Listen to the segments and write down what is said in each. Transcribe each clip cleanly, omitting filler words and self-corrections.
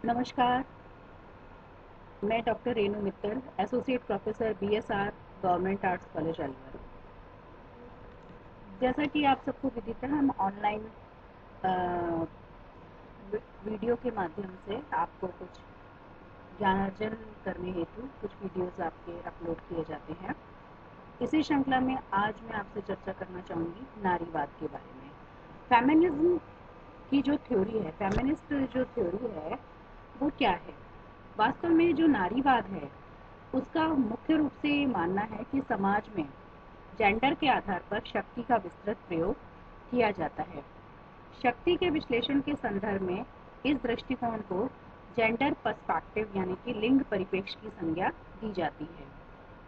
नमस्कार। मैं doctor Renu Mittal, associate professor BSR, government arts college Alwar. जैसा कि आप सबको विदित है, हम ऑनलाइन वीडियो के माध्यम से आपको कुछ ज्ञानार्जन करने हेतु कुछ वीडियोस आपके अपलोड किए जाते हैं। इसी श्रृंखला में आज मैं आपसे चर्चा करना चाहूँगी नारीवाद के बारे में। फेमिनिज्म की जो थ्योरी है, फेमिनिस्ट जो थ्योरी है, वो क्या है? वास्तव में जो नारीवाद है उसका मुख्य रूप से ये मानना है कि समाज में जेंडर के आधार पर शक्ति का विस्तृत प्रयोग किया जाता है। शक्ति के विश्लेषण के संदर्भ में इस दृष्टिकोण को जेंडर पर्सपेक्टिव यानी कि लिंग परिप्रेक्ष्य की संज्ञा दी जाती है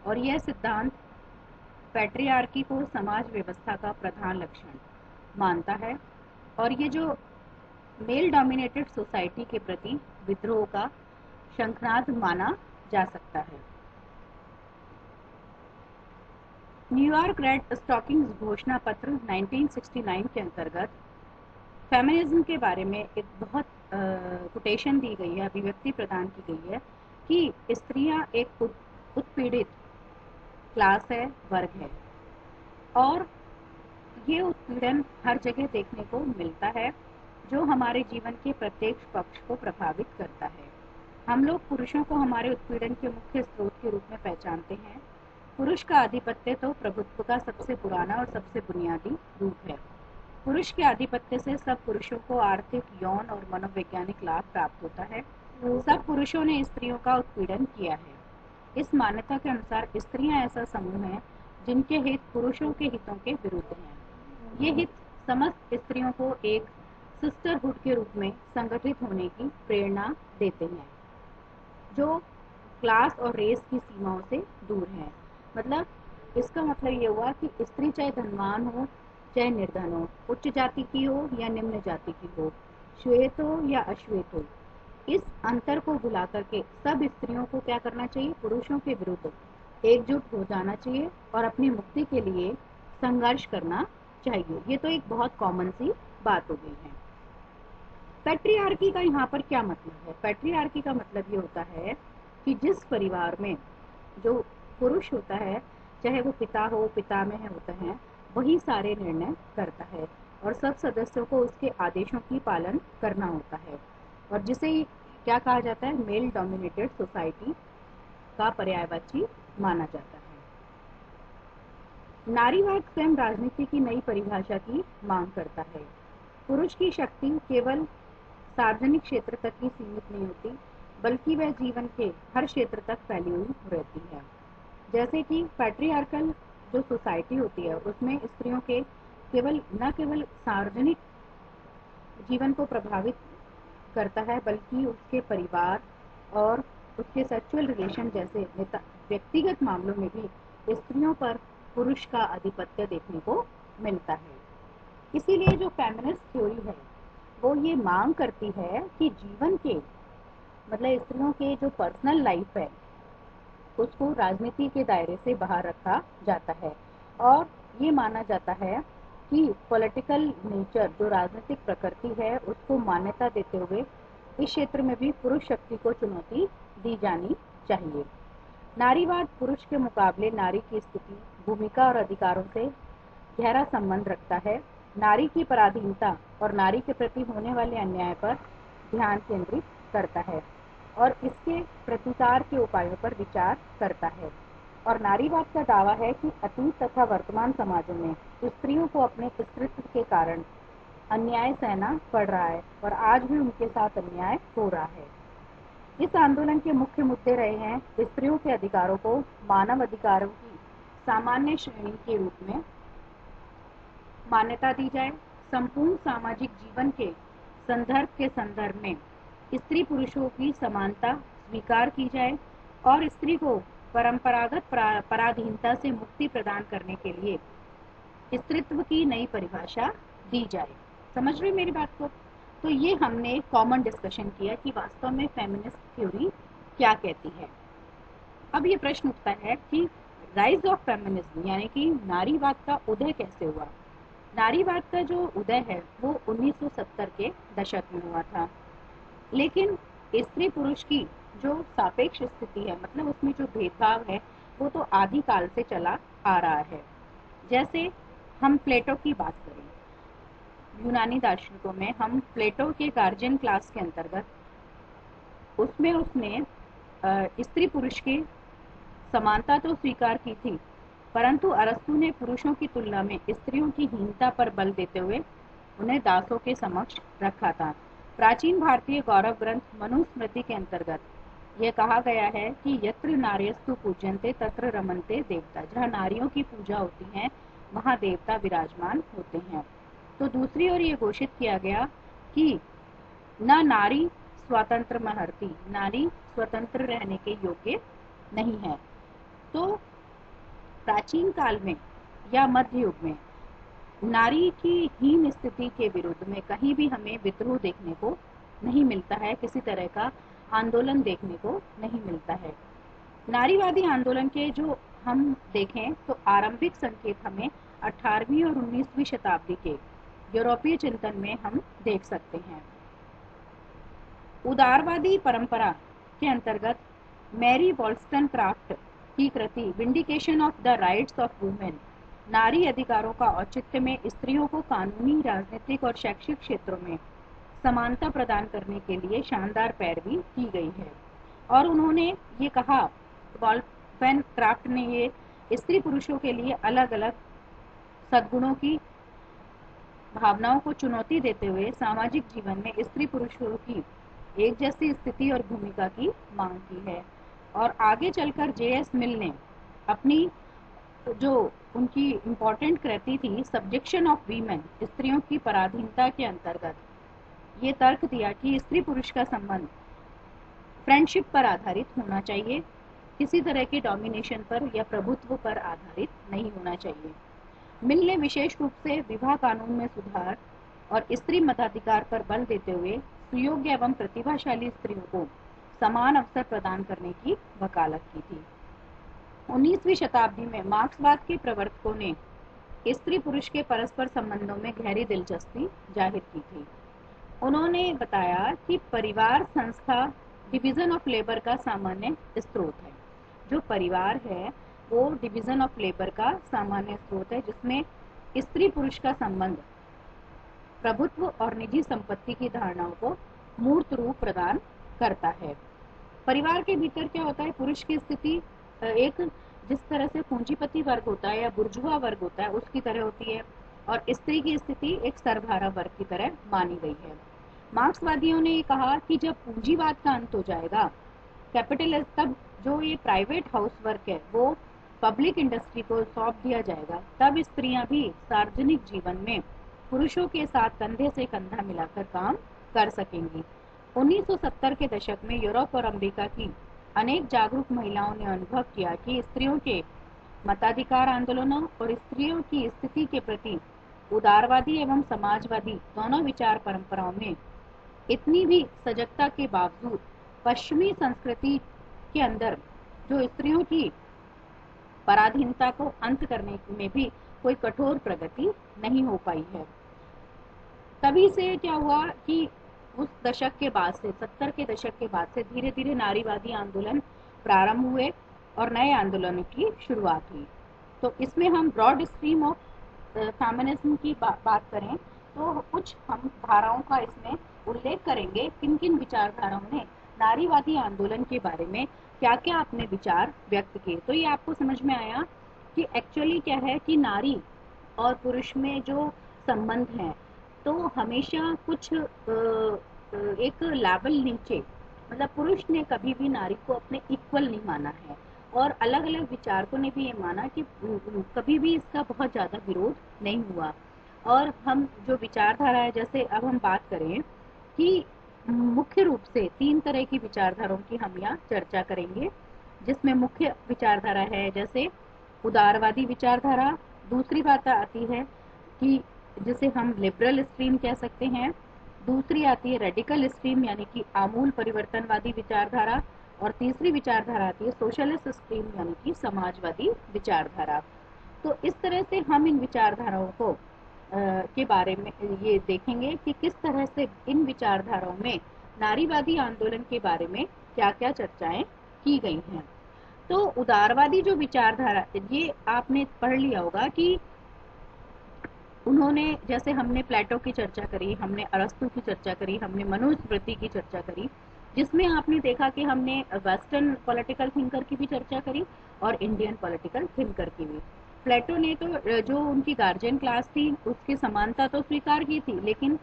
और यह सिद्धांत पैट्रियार्की को समाज व्यवस्था का प्रधान लक्षण मानता है और ये जो मेल डोमिनेटेड सोसाइटी के प्रति विद्रोह का शंखनाद माना जा सकता है। न्यूयॉर्क रेड स्टॉकिंग्स घोषणा पत्र 1969 के अंतर्गत फेमिनिज्म के बारे में एक बहुत कोटेशन दी गई है, अभिव्यक्ति प्रदान की गई है कि स्त्रियां एक उत्पीड़ित क्लास है, वर्ग है और ये उत्पीड़न हर जगह देखने को मिलता है जो हमारे जीवन के प्रत्येक पक्ष को प्रभावित करता है। हम लोग पुरुषों को हमारे उत्पीड़न के मुख्य स्रोत के रूप में पहचानते हैं। पुरुष का आधिपत्य तो प्रभुत्व का सबसे पुराना और सबसे बुनियादी रूप है। पुरुष के आधिपत्य से सब पुरुषों को आर्थिक, यौन और मनोवैज्ञानिक लाभ प्राप्त होता है। सब पुरुषों ने स्त्रियों का उत्पीड़न किया है। इस मान्यता के अनुसार स्त्रियां ऐसा समूह है जिनके हित पुरुषों के हितों के विरुद्ध हैं। ये हित समस्त स्त्रियों को एक सिस्टरहुड के रूप में संगठित होने की प्रेरणा देते हैं जो क्लास और रेस की सीमाओं से दूर है। मतलब इसका मतलब ये हुआ कि स्त्री चाहे धनवान हो चाहे निर्धन हो, उच्च जाति की हो या निम्न जाति की हो, श्वेत हो या अश्वेत हो, इस अंतर को भुला करके सब स्त्रियों को क्या करना चाहिए? पुरुषों के विरुद्ध एकजुट हो जाना चाहिए और अपनी मुक्ति के लिए संघर्ष करना चाहिए। ये तो एक बहुत कॉमन सी बात हो गई है। पैट्रियार्की का यहाँ पर क्या मतलब है? पैट्रियार्की का मतलब ये होता है कि जिस परिवार में जो पुरुष होता है, चाहे वो पिता हो, पितामह होते हैं, वही सारे निर्णय करता है और सब सदस्यों को उसके आदेशों की पालन करना होता है और जिसे क्या कहा जाता है? मेल डोमिनेटेड सोसाइटी का पर्यायवाची माना जाता है। नारीवाद स्वयं राजनीति की नई परिभाषा की मांग करता है। पुरुष की शक्ति केवल सार्वजनिक क्षेत्र तक ही सीमित नहीं होती, बल्कि वह जीवन के हर क्षेत्र तक फैली हुई रहती है। जैसे कि पैट्रियार्कल जो सोसाइटी होती है उसमें स्त्रियों के न केवल सार्वजनिक जीवन को प्रभावित करता है, बल्कि उसके परिवार और उसके सेक्सुअल रिलेशन जैसे व्यक्तिगत मामलों में भी स्त्रियों पर पुरुष का आधिपत्य देखने को मिलता है। इसीलिए जो फेमिनिस्ट थ्योरी है वो ये मांग करती है कि जीवन के मतलब स्त्रियों के जो पर्सनल लाइफ है उसको राजनीति के दायरे से बाहर रखा जाता है और ये माना जाता है कि पॉलिटिकल नेचर जो राजनीतिक प्रकृति है उसको मान्यता देते हुए इस क्षेत्र में भी पुरुष शक्ति को चुनौती दी जानी चाहिए। नारीवाद पुरुष के मुकाबले नारी की स्थिति, भूमिका और अधिकारों से गहरा संबंध रखता है। नारी की पराधीनता और नारी के प्रति होने वाले अन्याय पर ध्यान केंद्रित करता है और इसके प्रतिकार के उपायों पर विचार करता है और नारीवाद का दावा है कि अतीत तथा वर्तमान समाजों में स्त्रियों को अपने अस्तित्व के कारण अन्याय सहना पड़ रहा है और आज भी उनके साथ अन्याय हो रहा है। इस आंदोलन के मुख्य मुद्दे रहे हैं स्त्रियों के अधिकारों को मानव अधिकारों की सामान्य श्रेणी के रूप में मान्यता दी जाए, संपूर्ण सामाजिक जीवन के संदर्भ में स्त्री पुरुषों की समानता स्वीकार की जाए और स्त्री को परंपरागत पराधीनता से मुक्ति प्रदान करने के लिए स्त्रीत्व की नई परिभाषा दी जाए। समझ रहे मेरी बात को? तो ये हमने कॉमन डिस्कशन किया कि वास्तव में फेमिनिस्ट थ्योरी क्या कहती है। अब ये प्रश्न उठता है कि राइज ऑफ फेमिनिज्म यानी कि नारीवाद का उदय कैसे हुआ? नारीवाद का जो उदय है वो 1970 के दशक में हुआ था, लेकिन स्त्री पुरुष की जो सापेक्ष स्थिति है, मतलब उसमें जो भेदभाव है, वो तो आदिकाल से चला आ रहा है। जैसे हम प्लेटो की बात करें, यूनानी दार्शनिकों में हम प्लेटो के गार्जियन क्लास के अंतर्गत, उसमें उसने स्त्री पुरुष की समानता तो स्वीकार की थी, परंतु अरस्तु ने पुरुषों की तुलना में स्त्रियों की हीनता पर बल देते हुए उन्हें दासों के समक्ष रखा था। प्राचीन भारतीय गौरव ग्रंथ मनुस्मृति के अंतर्गत यह कहा गया है कि यत्र नार्यस्तु पूज्यन्ते तत्र रमन्ते देवता, जहाँ नारियों की पूजा होती है वहाँ देवता विराजमान होते हैं। तो दूसरी ओर ये घोषित किया गया कि न नारी स्वतंत्र महर्ति, नारी स्वतंत्र रहने के योग्य नहीं है। तो प्राचीन काल में या मध्य युग में नारी की हीन स्थिति के विरुद्ध में कहीं भी हमें विद्रोह देखने को नहीं मिलता है, किसी तरह का आंदोलन देखने को नहीं मिलता है। नारीवादी आंदोलन के जो हम देखें तो आरंभिक संकेत हमें 18वीं और 19वीं शताब्दी के यूरोपीय चिंतन में हम देख सकते हैं। उदारवादी परंपरा के अंतर्गत मैरी वॉल्स्टनक्राफ्ट की कृति Vindication of the Rights of Women, नारी अधिकारों का औचित्य में स्त्रियों को कानूनी, राजनीतिक और शैक्षिक क्षेत्रों में समानता प्रदान करने के लिए शानदार पैरवी की गई है। और उन्होंने ये कहा, वॉल्स्टनक्राफ्ट ने ये स्त्री पुरुषों के लिए अलग अलग सद्गुणों की भावनाओं को चुनौती देते हुए सामाजिक जीवन में स्त्री पुरुषों की एक जैसी स्थिति और भूमिका की मांग की है। और आगे चलकर जे.एस. मिल ने अपनी जो उनकी इम्पोर्टेंट कृति थी सब्जेक्शन ऑफ वीमेन, स्त्रियों की पराधीनता के अंतर्गत ये तर्क दिया कि स्त्री पुरुष का संबंध फ्रेंडशिप पर आधारित होना चाहिए, किसी तरह के डोमिनेशन पर या प्रभुत्व पर आधारित नहीं होना चाहिए। मिल ने विशेष रूप से विवाह कानून में सुधार और स्त्री मताधिकार पर बल देते हुए सुयोग्य एवं प्रतिभाशाली स्त्रियों को समान अवसर प्रदान करने की वकालत की थी। 19वीं शताब्दी में मार्क्सवाद के प्रवर्तकों ने स्त्री पुरुष के परस्पर संबंधों में गहरी दिलचस्पी जाहिर की थी। उन्होंने बताया कि परिवार संस्था डिवीजन ऑफ लेबर का सामान्य स्रोत है। जो परिवार है वो डिवीजन ऑफ लेबर का सामान्य स्रोत है, जिसमें स्त्री पुरुष का संबंध प्रभुत्व और निजी संपत्ति की धारणाओं को मूर्त रूप प्रदान करता है। परिवार के भीतर क्या होता है, पुरुष की स्थिति एक जिस तरह से पूंजीपति वर्ग होता है या बुर्जुआ वर्ग होता है उसकी तरह होती है, और स्त्री की स्थिति एक सरभारा वर्ग की तरह मानी गई है। मार्क्सवादियों ने ये कहा कि जब पूंजीवाद का अंत हो जाएगा, कैपिटलिज्म, तब जो ये प्राइवेट हाउस वर्क है वो पब्लिक इंडस्ट्री को सौंप दिया जाएगा, तब स्त्रियां भी सार्वजनिक जीवन में पुरुषों के साथ कंधे से कंधा मिलाकर काम कर सकेंगी। 1970 के दशक में यूरोप और अमेरिका की अनेक जागरूक महिलाओं ने अनुभव किया कि स्त्रियों के मताधिकार आंदोलनों और स्त्रियों की स्थिति के प्रति उदारवादी एवं समाजवादी दोनों विचार परंपराओं में इतनी भी सजगता के बावजूद पश्चिमी संस्कृति के अंदर जो स्त्रियों की पराधीनता को अंत करने में भी कोई कठोर प्रगति नहीं हो पाई है। तभी से क्या हुआ कि उस दशक के बाद से, 70 के दशक के बाद से धीरे धीरे नारीवादी आंदोलन प्रारंभ हुए और नए आंदोलनों की शुरुआत हुई। तो इसमें हम ब्रॉड स्ट्रीम ऑफ फेमिनिज्म की बात करें तो कुछ हम धाराओं का इसमें उल्लेख करेंगे, किन किन विचारधाराओं ने नारीवादी आंदोलन के बारे में क्या क्या अपने विचार व्यक्त किए। तो ये आपको समझ में आया कि एक्चुअली क्या है कि नारी और पुरुष में जो संबंध है तो हमेशा कुछ एक लेवल नीचे, मतलब पुरुष ने कभी भी नारी को अपने इक्वल नहीं माना है, और अलग अलग विचारकों ने भी ये माना कि कभी भी इसका बहुत ज़्यादा विरोध नहीं हुआ। और हम जो विचारधारा है, जैसे अब हम बात करें कि मुख्य रूप से 3 तरह की विचारधाराओं की हम यहाँ चर्चा करेंगे, जिसमें मुख्य विचारधारा है जैसे उदारवादी विचारधारा, दूसरी बात आती है कि जिसे हम लिबरल स्ट्रीम कह सकते हैं, दूसरी आती है रेडिकल स्ट्रीम यानी कि आमूल परिवर्तनवादी विचारधारा, और तीसरी विचारधारा आती है सोशलिस्ट स्ट्रीम यानी कि समाजवादी विचारधारा। तो इस तरह से हम इन विचारधाराओं को के बारे में ये देखेंगे कि किस तरह से इन विचारधाराओं में नारीवादी आंदोलन के बारे में क्या क्या चर्चाएं की गई हैं। तो उदारवादी जो विचारधारा, ये आपने पढ़ लिया होगा कि उन्होंने, जैसे हमने प्लेटो की चर्चा करी, हमने अरस्तु की चर्चा करी, हमने मनुस्मृति की चर्चा करी, जिसमें आपने देखा कि हमने वेस्टर्न पॉलिटिकल थिंकर की भी चर्चा करी और इंडियन पॉलिटिकल थिंकर की भी। प्लेटो ने तो जो उनकी गार्जियन क्लास थी उसकी समानता तो स्वीकार की थी, लेकिन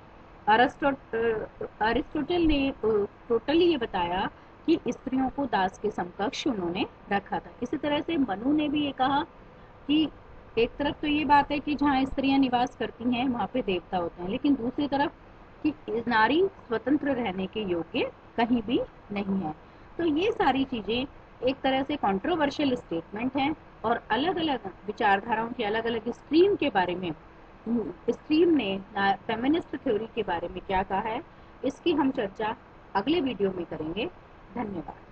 अरिस्टोटल ने टोटली ये बताया कि स्त्रियों को दास के समकक्ष उन्होंने रखा था। इसी तरह से मनु ने भी ये कहा कि एक तरफ तो ये बात है कि जहाँ स्त्रियां निवास करती हैं वहां पे देवता होते हैं, लेकिन दूसरी तरफ कि नारी स्वतंत्र रहने के योग्य कहीं भी नहीं है। तो ये सारी चीजें एक तरह से कंट्रोवर्शियल स्टेटमेंट हैं और अलग अलग विचारधाराओं के अलग अलग स्ट्रीम के बारे में, स्ट्रीम ने फेमिनिस्ट थ्योरी के बारे में क्या कहा है, इसकी हम चर्चा अगले वीडियो में करेंगे। धन्यवाद।